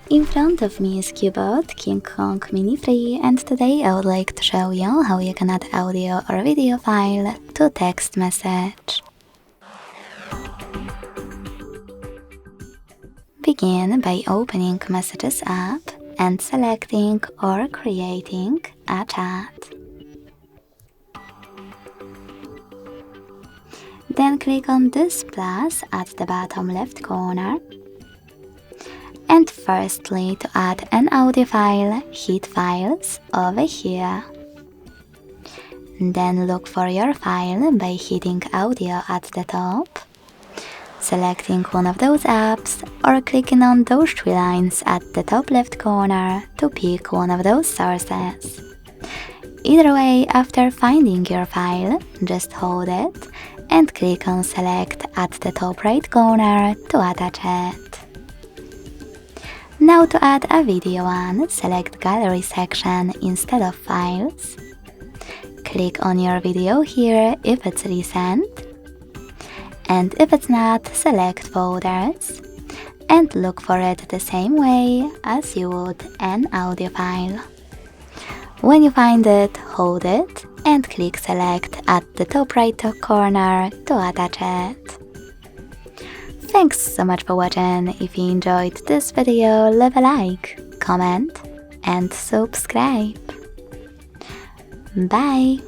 In front of me is Cubot King Kong Mini 3, and today I would like to show you how you can add audio or video file to text message. Begin by opening Messages app and selecting or creating a chat. Then click on this plus at the bottom left corner. And firstly, to add an audio file, hit Files over here. Then look for your file by hitting Audio at the top, selecting one of those apps, or clicking on those three lines at the top left corner to pick one of those sources. Either way, after finding your file, just hold it and click on Select at the top right corner to attach it. Now to add a video one, select Gallery section instead of Files. Click on your video here if it's recent, and if it's not, select Folders and look for it the same way as you would an audio file. When you find it, hold it and click Select at the top right corner to attach it. Thanks so much for watching. If you enjoyed this video, leave a like, comment and subscribe. Bye!